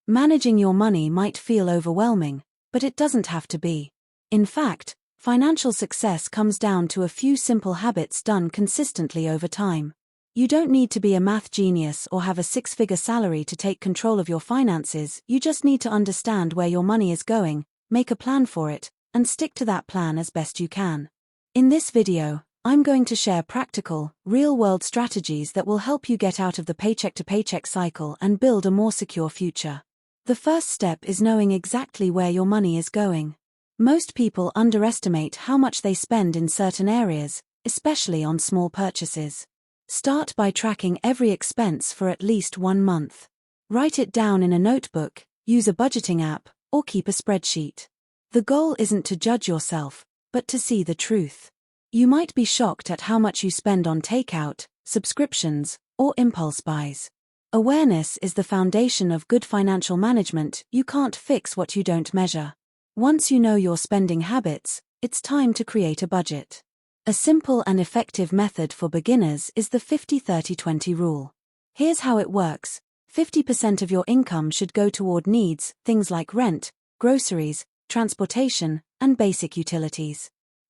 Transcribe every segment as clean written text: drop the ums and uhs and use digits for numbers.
Managing your money might feel overwhelming, but it doesn't have to be. In fact, financial success comes down to a few simple habits done consistently over time. You don't need to be a math genius or have a six-figure salary to take control of your finances. You just need to understand where your money is going, make a plan for it, and stick to that plan as best you can. In this video, I'm going to share practical, real-world strategies that will help you get out of the paycheck-to-paycheck cycle and build a more secure future. The first step is knowing exactly where your money is going. Most people underestimate how much they spend in certain areas, especially on small purchases. Start by tracking every expense for at least 1 month. Write it down in a notebook, use a budgeting app, or keep a spreadsheet. The goal isn't to judge yourself, but to see the truth. You might be shocked at how much you spend on takeout, subscriptions, or impulse buys. Awareness is the foundation of good financial management. You can't fix what you don't measure. Once you know your spending habits, it's time to create a budget. A simple and effective method for beginners is the 50-30-20 rule. Here's how it works. 50% of your income should go toward needs, things like rent, groceries, transportation, and basic utilities.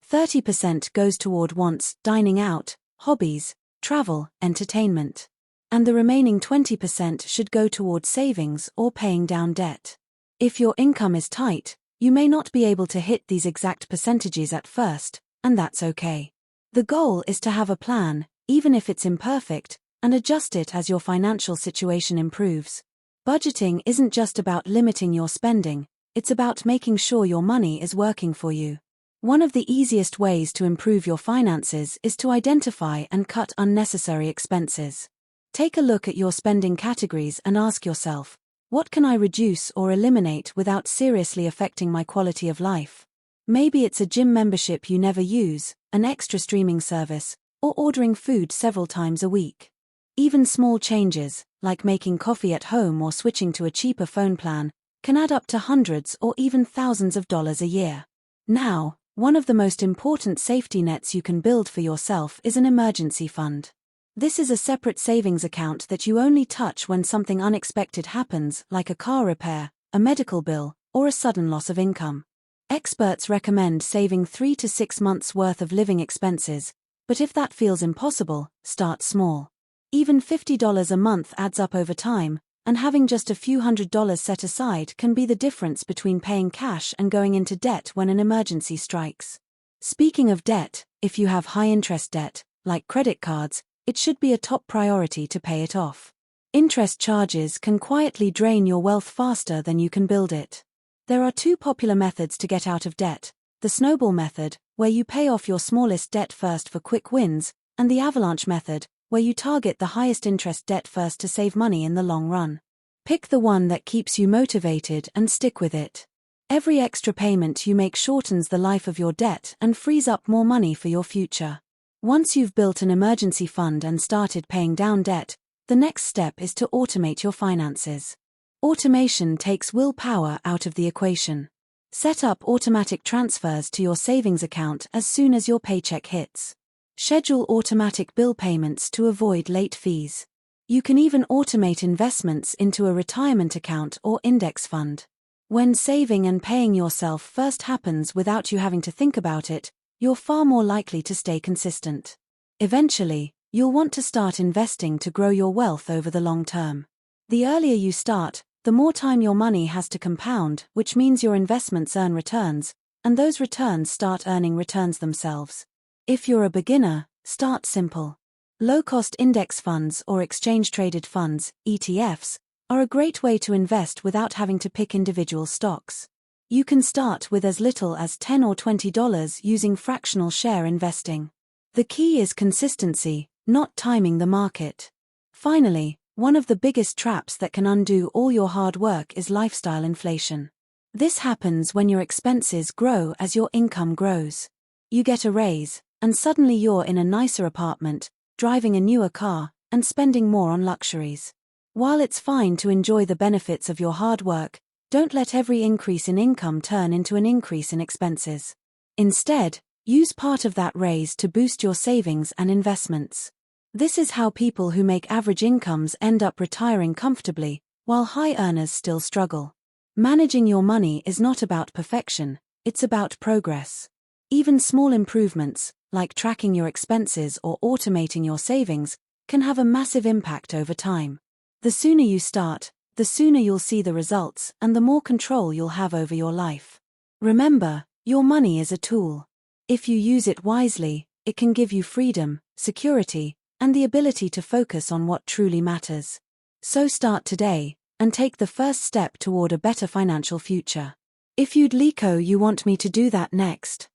30% goes toward wants, dining out, hobbies, travel, entertainment. And the remaining 20% should go toward savings or paying down debt. If your income is tight, you may not be able to hit these exact percentages at first, and that's okay. The goal is to have a plan, even if it's imperfect, and adjust it as your financial situation improves. Budgeting isn't just about limiting your spending, it's about making sure your money is working for you. One of the easiest ways to improve your finances is to identify and cut unnecessary expenses. Take a look at your spending categories and ask yourself, what can I reduce or eliminate without seriously affecting my quality of life? Maybe it's a gym membership you never use, an extra streaming service, or ordering food several times a week. Even small changes, like making coffee at home or switching to a cheaper phone plan, can add up to hundreds or even thousands of dollars a year. Now, one of the most important safety nets you can build for yourself is an emergency fund. This is a separate savings account that you only touch when something unexpected happens, like a car repair, a medical bill, or a sudden loss of income. Experts recommend saving 3 to 6 months' worth of living expenses, but if that feels impossible, start small. Even $50 a month adds up over time, and having just a few $100s set aside can be the difference between paying cash and going into debt when an emergency strikes. Speaking of debt, if you have high-interest debt, like credit cards, it should be a top priority to pay it off. Interest charges can quietly drain your wealth faster than you can build it. There are 2 popular methods to get out of debt: the snowball method, where you pay off your smallest debt first for quick wins, and the avalanche method, where you target the highest interest debt first to save money in the long run. Pick the one that keeps you motivated and stick with it. Every extra payment you make shortens the life of your debt and frees up more money for your future. Once you've built an emergency fund and started paying down debt, the next step is to automate your finances. Automation takes willpower out of the equation. Set up automatic transfers to your savings account as soon as your paycheck hits. Schedule automatic bill payments to avoid late fees. You can even automate investments into a retirement account or index fund. When saving and paying yourself first happens without you having to think about it, you're far more likely to stay consistent. Eventually, you'll want to start investing to grow your wealth over the long term. The earlier you start, the more time your money has to compound, which means your investments earn returns, and those returns start earning returns themselves. If you're a beginner, start simple. Low-cost index funds or exchange-traded funds, ETFs, are a great way to invest without having to pick individual stocks. You can start with as little as $10 or $20 using fractional share investing. The key is consistency, not timing the market. Finally, one of the biggest traps that can undo all your hard work is lifestyle inflation. This happens when your expenses grow as your income grows. You get a raise, and suddenly you're in a nicer apartment, driving a newer car, and spending more on luxuries. While it's fine to enjoy the benefits of your hard work, don't let every increase in income turn into an increase in expenses. Instead, use part of that raise to boost your savings and investments. This is how people who make average incomes end up retiring comfortably, while high earners still struggle. Managing your money is not about perfection, it's about progress. Even small improvements, like tracking your expenses or automating your savings, can have a massive impact over time. The sooner you start, the sooner you'll see the results and the more control you'll have over your life. Remember, your money is a tool. If you use it wisely, it can give you freedom, security, and the ability to focus on what truly matters. So start today, and take the first step toward a better financial future. If you'd Liko, you want me to do that next.